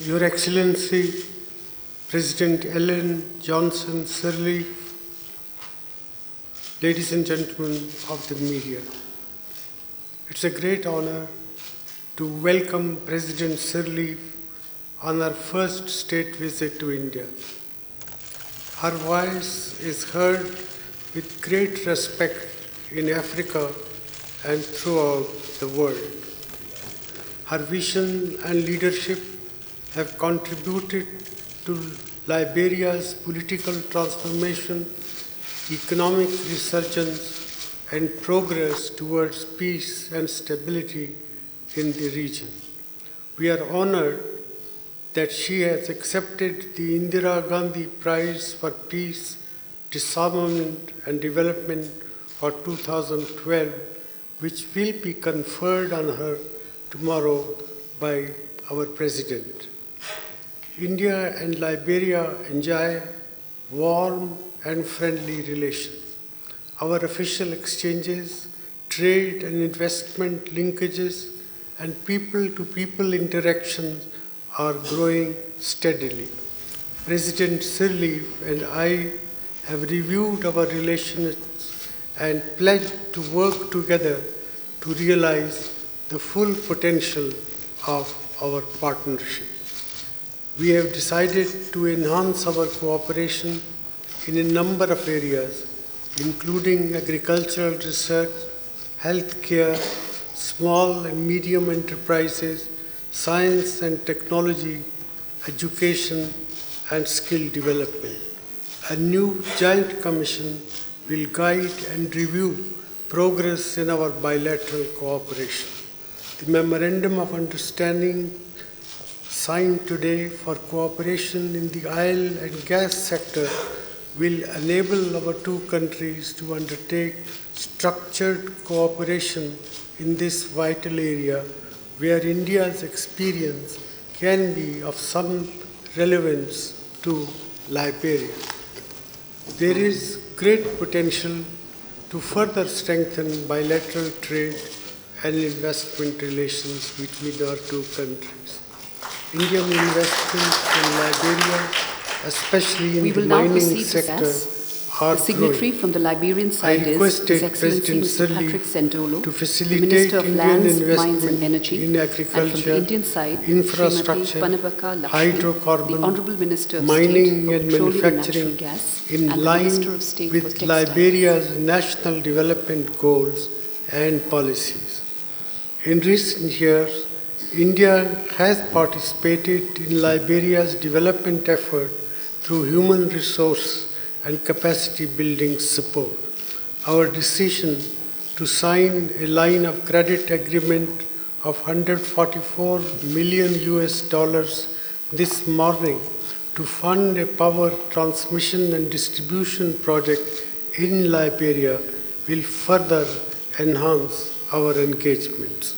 Your Excellency, President Ellen Johnson Sirleaf, ladies and gentlemen of the media, it's a great honor to welcome President Sirleaf on her first state visit to India. Her voice is heard with great respect in Africa and throughout the world. Her vision and leadership have contributed to Liberia's political transformation, economic resurgence, and progress towards peace and stability in the region. We are honored that she has accepted the Indira Gandhi Prize for Peace, Disarmament and Development for 2012, which will be conferred on her tomorrow by our President. India and Liberia enjoy warm and friendly relations. Our official exchanges, trade and investment linkages, and people-to-people interactions are growing steadily. President Sirleaf and I have reviewed our relations and pledged to work together to realize the full potential of our partnership. We have decided to enhance our cooperation in a number of areas, including agricultural research, healthcare, small and medium enterprises, science and technology, education, and skill development. A new joint commission will guide and review progress in our bilateral cooperation. The Memorandum of Understanding signed today for cooperation in the oil and gas sector will enable our two countries to undertake structured cooperation in this vital area where India's experience can be of some relevance to Liberia. There is great potential to further strengthen bilateral trade and investment relations between our two countries. Indian investments in Liberia, especially in the mining sector, are the signatory growing. from the Liberian side I requested is His Excellency President Mr. Patrick Sendolo, to the facilitate Minister of Indian Lands, Mines investment and Energy, in and from agriculture, the Indian side, infrastructure, Srimati Panabaka Lakshmi, hydrocarbon, the Honourable Minister of mining State and for Petroleum and manufacturing Natural Gas, in and the line Minister of State for with Textiles. Liberia's national development goals and policies. In recent years, India has participated in Liberia's development effort through human resource and capacity building support. Our decision to sign a line of credit agreement of $144 million this morning to fund a power transmission and distribution project in Liberia will further enhance our engagements.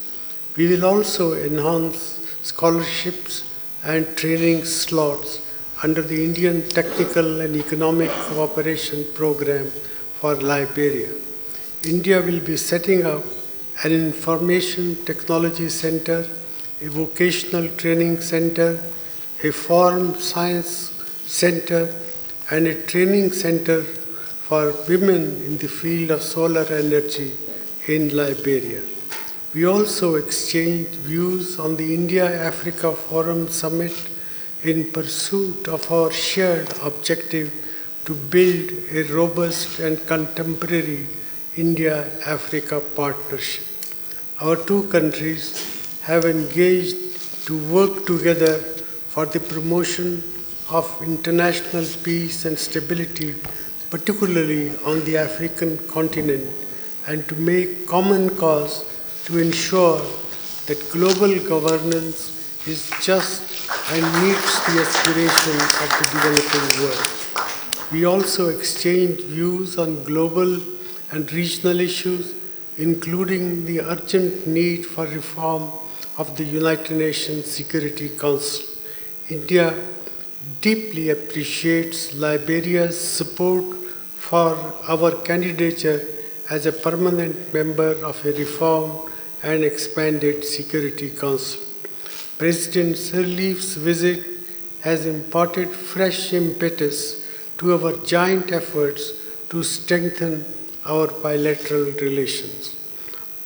We will also enhance scholarships and training slots under the Indian Technical and Economic Cooperation Program for Liberia. India will be setting up an information technology center, a vocational training center, a farm science center, and a training center for women in the field of solar energy in Liberia. We also exchanged views on the India-Africa Forum Summit in pursuit of our shared objective to build a robust and contemporary India-Africa partnership. Our two countries have engaged to work together for the promotion of international peace and stability, particularly on the African continent, and to make common cause to ensure that global governance is just and meets the aspirations of the developing world. We also exchanged views on global and regional issues, including the urgent need for reform of the United Nations Security Council. India deeply appreciates Liberia's support for our candidature as a permanent member of a reformed and expanded Security Council. President Sirleaf's visit has imparted fresh impetus to our joint efforts to strengthen our bilateral relations.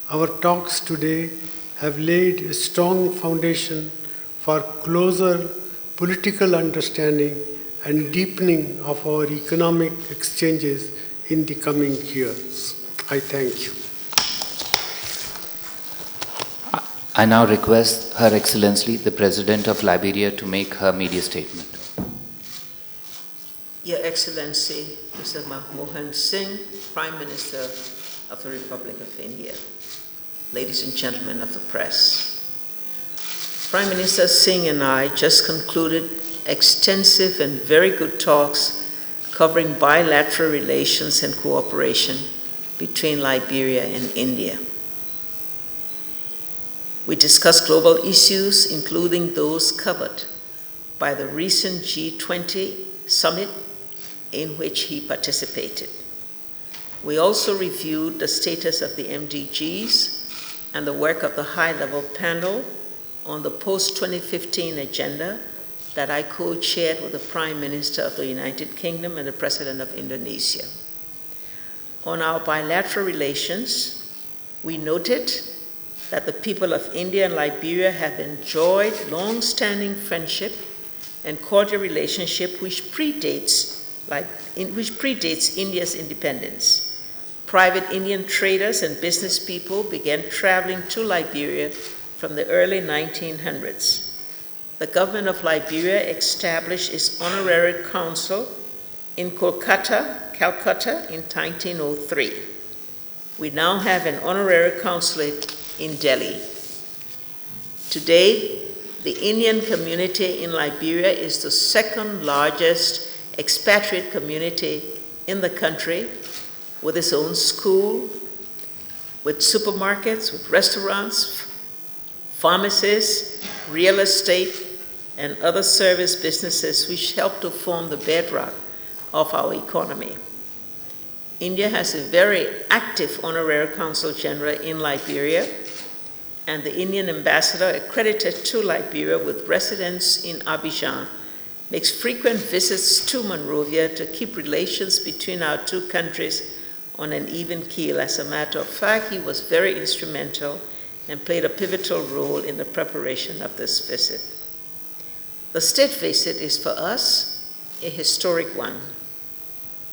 Our talks today have laid a strong foundation for closer political understanding and deepening of our economic exchanges in the coming years. I thank you. I now request Her Excellency, the President of Liberia, to make her media statement. Your Excellency, Mr. Manmohan Singh, Prime Minister of the Republic of India, ladies and gentlemen of the press. Prime Minister Singh and I just concluded extensive and very good talks covering bilateral relations and cooperation between Liberia and India. We discussed global issues, including those covered by the recent G20 summit in which he participated. We also reviewed the status of the MDGs and the work of the high-level panel on the post-2015 agenda that I co-chaired with the Prime Minister of the United Kingdom and the President of Indonesia. On our bilateral relations, we noted that the people of India and Liberia have enjoyed long-standing friendship and cordial relationship which predates India's independence. Private Indian traders and business people began traveling to Liberia from the early 1900s. The government of Liberia established its honorary consul in Calcutta in 1903. We now have an honorary consulate in Delhi. Today, the Indian community in Liberia is the second largest expatriate community in the country, with its own school, with supermarkets, with restaurants, pharmacies, real estate, and other service businesses which help to form the bedrock of our economy. India has a very active honorary consul general in Liberia, and the Indian ambassador accredited to Liberia with residence in Abidjan makes frequent visits to Monrovia to keep relations between our two countries on an even keel. As a matter of fact, he was very instrumental and played a pivotal role in the preparation of this visit. The state visit is for us a historic one.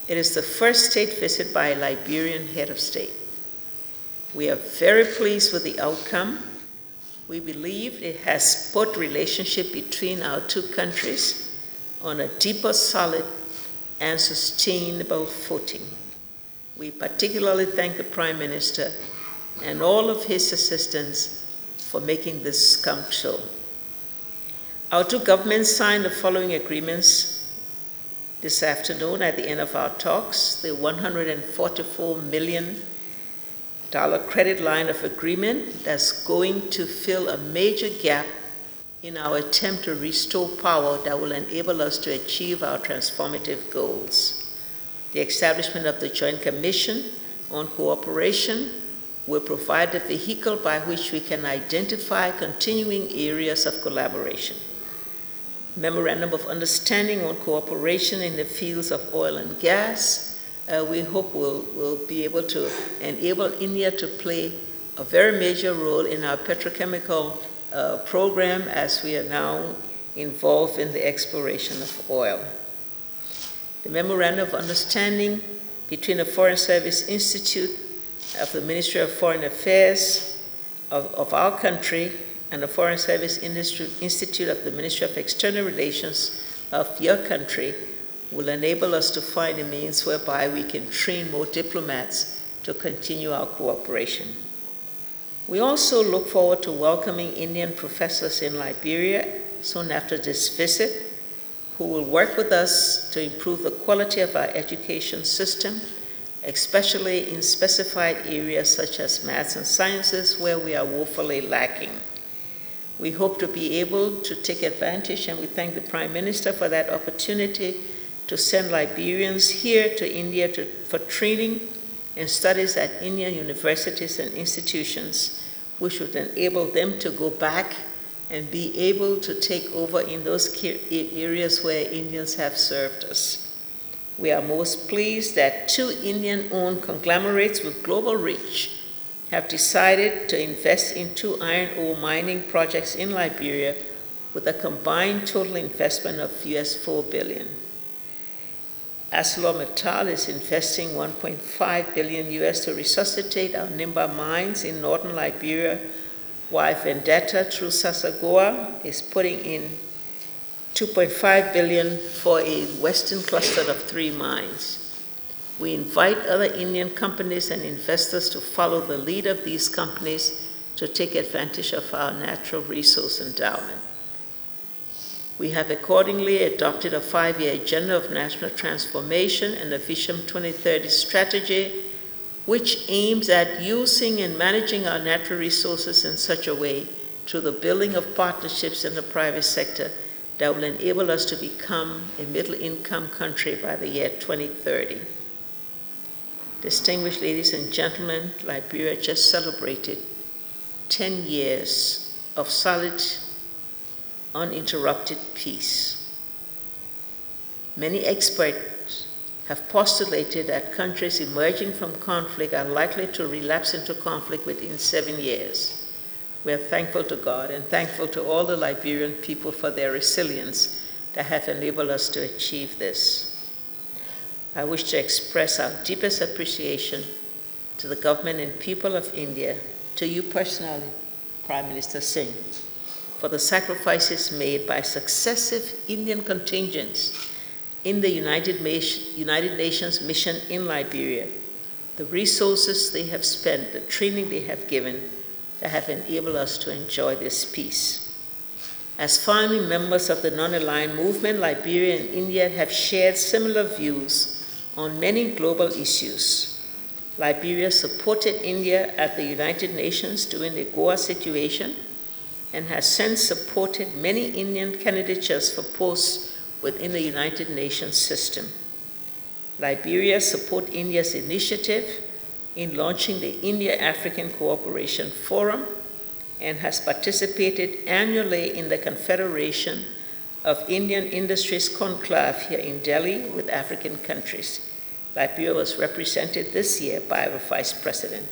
It is the first state visit by a Liberian head of state. We are very pleased with the outcome. We believe it has put relationship between our two countries on a deeper, solid, and sustainable footing. We particularly thank the Prime Minister and all of his assistants for making this come true. Our two governments signed the following agreements this afternoon at the end of our talks: the $144 million credit line of agreement that's going to fill a major gap in our attempt to restore power that will enable us to achieve our transformative goals. The establishment of the Joint Commission on Cooperation will provide the vehicle by which we can identify continuing areas of collaboration. Memorandum of Understanding on Cooperation in the fields of oil and gas, we hope will be able to enable India to play a very major role in our petrochemical program as we are now involved in the exploration of oil. The Memorandum of Understanding between the Foreign Service Institute of the Ministry of Foreign Affairs of our country and the Foreign Service Institute of the Ministry of External Relations of your country will enable us to find a means whereby we can train more diplomats to continue our cooperation. We also look forward to welcoming Indian professors in Liberia soon after this visit, who will work with us to improve the quality of our education system, especially in specified areas such as maths and sciences, where we are woefully lacking. We hope to be able to take advantage, and we thank the Prime Minister for that opportunity, to send Liberians here to India for training and studies at Indian universities and institutions, which would enable them to go back and be able to take over in those areas where Indians have served us. We are most pleased that 2 Indian-owned conglomerates with global reach have decided to invest in 2 iron ore mining projects in Liberia with a combined total investment of $4 billion. ArcelorMittal is investing $1.5 billion to resuscitate our Nimba mines in northern Liberia, while Vendetta through Sassagoa is putting in $2.5 billion for a western cluster of 3 mines. We invite other Indian companies and investors to follow the lead of these companies to take advantage of our natural resource endowment. We have accordingly adopted a 5-year agenda of national transformation and a Vision 2030 strategy, which aims at using and managing our natural resources in such a way through the building of partnerships in the private sector that will enable us to become a middle-income country by the year 2030. Distinguished ladies and gentlemen, Liberia just celebrated 10 years of solid, uninterrupted peace. Many experts have postulated that countries emerging from conflict are likely to relapse into conflict within 7 years. We are thankful to God and thankful to all the Liberian people for their resilience that have enabled us to achieve this. I wish to express our deepest appreciation to the government and people of India, to you personally, Prime Minister Singh, for the sacrifices made by successive Indian contingents in the United Nations mission in Liberia, the resources they have spent, the training they have given, that have enabled us to enjoy this peace. As founding members of the non-aligned movement, Liberia and India have shared similar views on many global issues. Liberia supported India at the United Nations during the Goa situation and has since supported many Indian candidatures for posts within the United Nations system. Liberia supports India's initiative in launching the India-African Cooperation Forum and has participated annually in the Confederation of Indian Industries Conclave here in Delhi with African countries. Liberia was represented this year by our Vice President.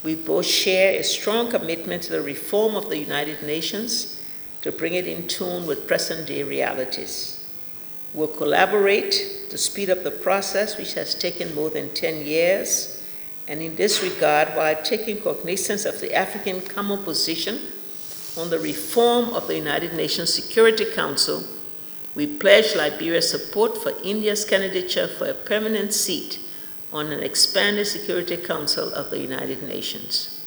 We both share a strong commitment to the reform of the United Nations to bring it in tune with present-day realities. We'll collaborate to speed up the process, which has taken more than 10 years, and in this regard, while taking cognizance of the African Common Position on the reform of the United Nations Security Council, we pledge Liberia's support for India's candidature for a permanent seat on an expanded Security Council of the United Nations.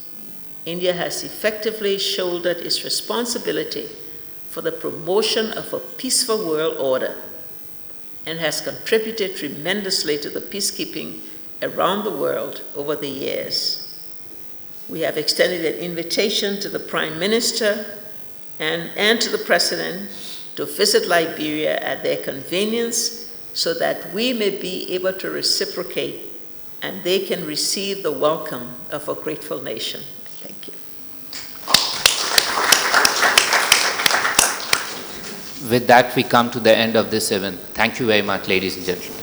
India has effectively shouldered its responsibility for the promotion of a peaceful world order and has contributed tremendously to the peacekeeping around the world over the years. We have extended an invitation to the Prime Minister and to the President to visit Liberia at their convenience so that we may be able to reciprocate and they can receive the welcome of a grateful nation. Thank you. With that, we come to the end of this event. Thank you very much, ladies and gentlemen.